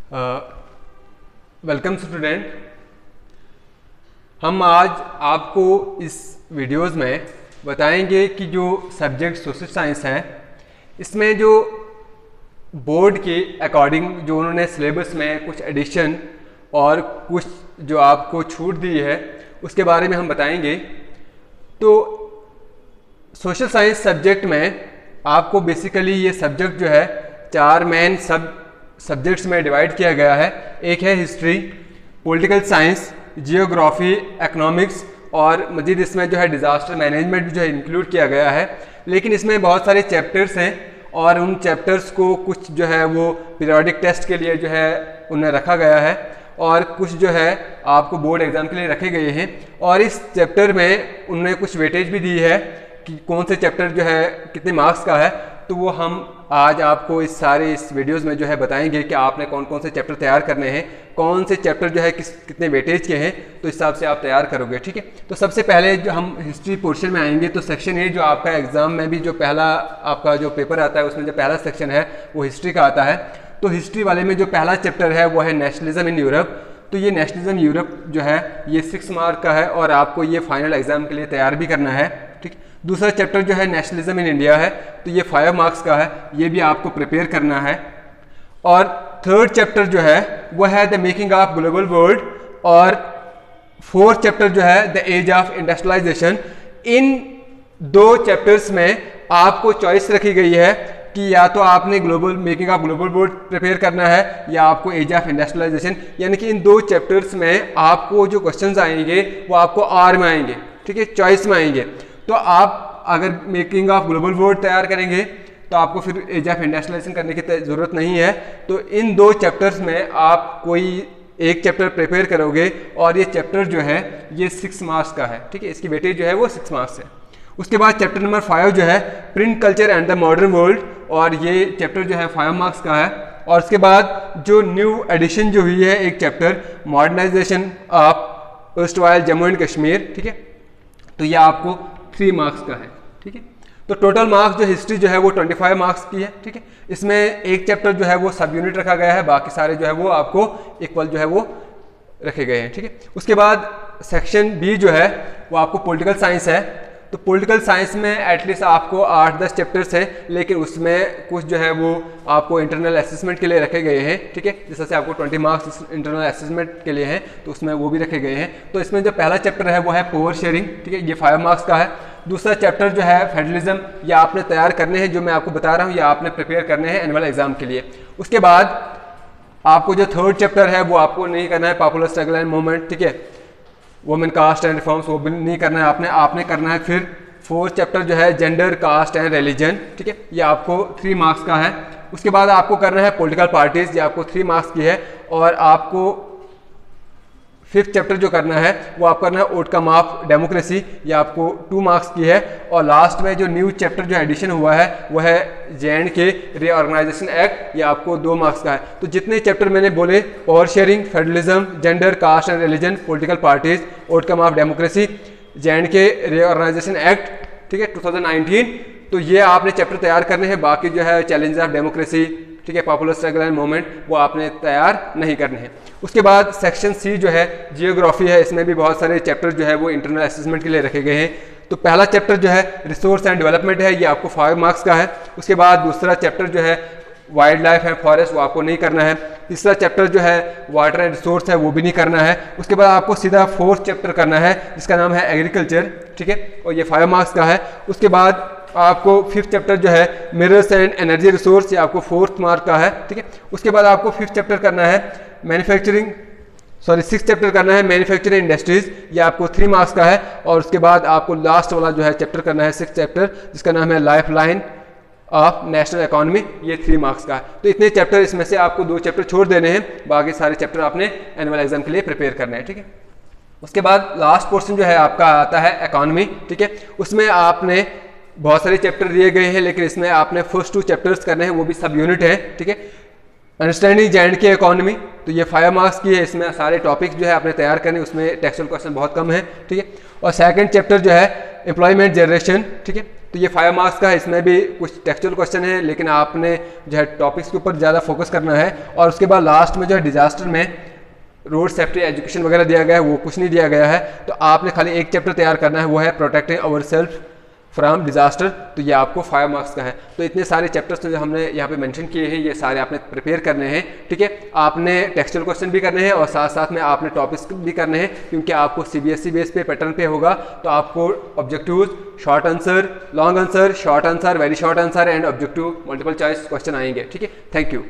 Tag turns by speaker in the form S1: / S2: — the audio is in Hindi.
S1: Welcome student. हम आज आपको इस वीडियोस में बताएंगे कि जो सब्जेक्ट सोशल साइंस है इसमें जो बोर्ड के अकॉर्डिंग जो उन्होंने सिलेबस में कुछ एडिशन और कुछ जो आपको छूट दी है उसके बारे में हम बताएंगे। तो सोशल साइंस सब्जेक्ट में आपको बेसिकली ये सब्जेक्ट जो है चार मेन सब्जेक्ट्स में डिवाइड किया गया है। एक है history, political science, geography, economics और मज़ीद इसमें जो है डिज़ास्टर मैनेजमेंट भी जो है इंक्लूड किया गया है। लेकिन इसमें बहुत सारे चैप्टर्स हैं और उन चैप्टर्स को कुछ जो है वो पीरियोडिक टेस्ट के लिए जो है उन्हें रखा गया है और कुछ जो है आपको बोर्ड एग्ज़ाम के लिए रखे गए हैं। और इस चैप्टर में उन्होंने कुछ वेटेज भी दी है कि कौन से चैप्टर जो है कितने मार्क्स का है। तो वो हम आज आपको इस वीडियोस में जो है बताएंगे कि आपने कौन कौन से चैप्टर तैयार करने हैं, कौन से चैप्टर जो है कितने वेटेज के हैं, तो इस हिसाब से आप तैयार करोगे। ठीक है, तो सबसे पहले जो हम हिस्ट्री पोर्शन में आएंगे तो सेक्शन ए जो आपका एग्जाम में भी जो पहला आपका जो पेपर आता है उसमें जो पहला सेक्शन है वो हिस्ट्री का आता है। तो हिस्ट्री वाले में जो पहला चैप्टर है वो है नेशनलिज्म इन यूरोप। तो ये नेशनलिज्म यूरोप जो है ये 6 मार्क का है और आपको ये फाइनल एग्जाम के लिए तैयार भी करना है। ठीक, दूसरा चैप्टर जो है नेशनलिज्म इन इंडिया है तो ये 5 मार्क्स का है, ये भी आपको प्रिपेयर करना है। और थर्ड चैप्टर जो है वो है the making of global world और फोर्थ चैप्टर जो है द एज ऑफ इंडस्ट्रियलाइजेशन। इन दो चैप्टर्स में आपको चॉइस रखी गई है कि या तो आपने making of global world prepare करना है या आपको एज ऑफ इंडस्ट्रियलाइजेशन। यानी कि इन दो चैप्टर्स में आपको जो क्वेश्चंस आएंगे वो आपको आर में आएंगे, ठीक है, चॉइस में आएंगे। तो आप अगर मेकिंग ऑफ ग्लोबल वर्ल्ड तैयार करेंगे तो आपको फिर एज ऑफ इंडस्ट्रियलाइजेशन करने की ज़रूरत नहीं है। तो इन दो चैप्टर्स में आप कोई एक चैप्टर प्रिपेयर करोगे और ये चैप्टर जो है ये 6 मार्क्स का है। ठीक है, इसकी वेटेज जो है वो 6 मार्क्स है। उसके बाद चैप्टर नंबर 5 जो है print culture and the modern world और ये चैप्टर जो है 5 मार्क्स का है। और उसके बाद जो न्यू एडिशन जो हुई है एक chapter modernisation of erstwhile Jammu and Kashmir, ठीक है, तो ये आपको 3 मार्क्स का है। ठीक है, तो टोटल मार्क्स जो हिस्ट्री जो है वो 25 मार्क्स की है। ठीक है, इसमें एक चैप्टर जो है वो सब यूनिट रखा गया है, बाकी सारे जो है वो आपको इक्वल जो है वो रखे गए हैं। ठीक है, उसके बाद सेक्शन बी जो है वो आपको पॉलिटिकल साइंस है। तो पॉलिटिकल साइंस में एटलीस्ट आपको 8-10 चैप्टर्स हैं, लेकिन उसमें कुछ जो है वो आपको इंटरनल असेसमेंट के लिए रखे गए हैं। ठीक है, जैसे से आपको 20 मार्क्स इंटरनल असेसमेंट के लिए हैं तो उसमें वो भी रखे गए हैं। तो इसमें जो पहला चैप्टर है वो है पावर शेयरिंग, ठीक है, ये 5 मार्क्स का है। दूसरा चैप्टर जो है फेडरलिज्म, ये आपने तैयार करने हैं, जो मैं आपको बता रहा हूँ ये आपने प्रिपेयर करने हैं एनुअल एग्जाम के लिए। उसके बाद आपको जो थर्ड चैप्टर है वो आपको नहीं करना है, पॉपुलर स्ट्रगल एंड मूवमेंट, ठीक है, वुमेन कास्ट एंड रिफॉर्म्स, वो भी नहीं करना है आपने करना है फिर फोर्थ चैप्टर जो है जेंडर, कास्ट एंड रिलीजन, ठीक है, ये आपको 3 मार्क्स का है। उसके बाद आपको करना है पॉलिटिकल पार्टीज, ये आपको 3 मार्क्स की है। और आपको 5th चैप्टर जो करना है वो आपको करना है आउटकम ऑफ डेमोक्रेसी, ये आपको 2 मार्क्स की है। और लास्ट में जो न्यू चैप्टर जो एडिशन हुआ है वो है JNK रीऑर्गेनाइजेशन एक्ट, ये आपको 2 मार्क्स का है। तो जितने चैप्टर मैंने बोले power sharing, federalism, gender, caste and religion, political parties, outcome of democracy, JNK reorganisation act, ठीक है, 2019, तो ये आपने चैप्टर तैयार करने हैं। बाकी जो है चैलेंज ऑफ डेमोक्रेसी, ठीक है, पॉपुलर स्ट्रगल एंड मूवमेंट, वो आपने तैयार नहीं करने हैं। उसके बाद सेक्शन सी जो है जियोग्राफी है, इसमें भी बहुत सारे चैप्टर जो है वो इंटरनल असेसमेंट के लिए रखे गए हैं। तो पहला चैप्टर जो है रिसोर्स एंड डेवलपमेंट है, ये आपको 5 मार्क्स का है। उसके बाद दूसरा चैप्टर जो है वाइल्ड लाइफ एंड फॉरेस्ट, वो आपको नहीं करना है। तीसरा चैप्टर जो है वाटर एंड रिसोर्स है, वो भी नहीं करना है। उसके बाद आपको सीधा 4th चैप्टर करना है जिसका नाम है एग्रीकल्चर, ठीक है, और ये 5 मार्क्स का है। उसके बाद आपको 5th चैप्टर जो है मिनरल्स एंड एनर्जी रिसोर्स, ये आपको 4th मार्क का है। ठीक है, उसके बाद आपको 5th चैप्टर करना है 6th चैप्टर करना है मैन्युफैक्चरिंग इंडस्ट्रीज, ये आपको 3 मार्क्स का है। और उसके बाद आपको लास्ट वाला जो है चैप्टर करना है 6th चैप्टर जिसका नाम है life line of national economy, ये 3 मार्क्स का है। तो इतने चैप्टर, इसमें से आपको 2 चैप्टर छोड़ देने हैं, बाकी सारे चैप्टर आपने एनुअल एग्जाम के लिए प्रिपेयर करने हैं। ठीक है, उसके बाद लास्ट पोर्शन जो है आपका आता है इकोनॉमी, ठीक है, उसमें आपने बहुत सारे चैप्टर दिए गए हैं लेकिन इसमें आपने फर्स्ट 2 चैप्टर्स करने हैं, वो भी सब यूनिट है। ठीक है, अंडरस्टैंडिंग JNK इकोनॉमी, तो ये 5 मार्क्स की है, इसमें सारे टॉपिक्स जो है आपने तैयार करने, उसमें टेक्सुअल क्वेश्चन बहुत कम है। ठीक है, और सेकंड चैप्टर जो है एम्प्लॉयमेंट जनरेशन, ठीक है, तो ये 5 मार्क्स का है, इसमें भी कुछ टेक्सचुअल क्वेश्चन है, लेकिन आपने जो है टॉपिक्स के ऊपर ज़्यादा फोकस करना है। और उसके बाद लास्ट में जो है डिजास्टर में रोड सेफ्टी एजुकेशन वगैरह दिया गया है, वो कुछ नहीं दिया गया है। तो आपने खाली एक चैप्टर तैयार करना है, वो है protecting our self from disaster. तो ये आपको 5 मार्क्स का है। तो इतने सारे चैप्टर्स जो हमने यहाँ पे मेंशन किए हैं, ये सारे आपने प्रिपेयर करने हैं, ठीक है। आपने टेक्सचुअल क्वेश्चन भी करने हैं और साथ साथ में आपने टॉपिक्स भी करने हैं, क्योंकि आपको CBSE बेस पे पैटर्न पे होगा। तो आपको objectives, short answer, long answer, short answer, very short answer and objective multiple choice question आएंगे, ठीक है। Thank you.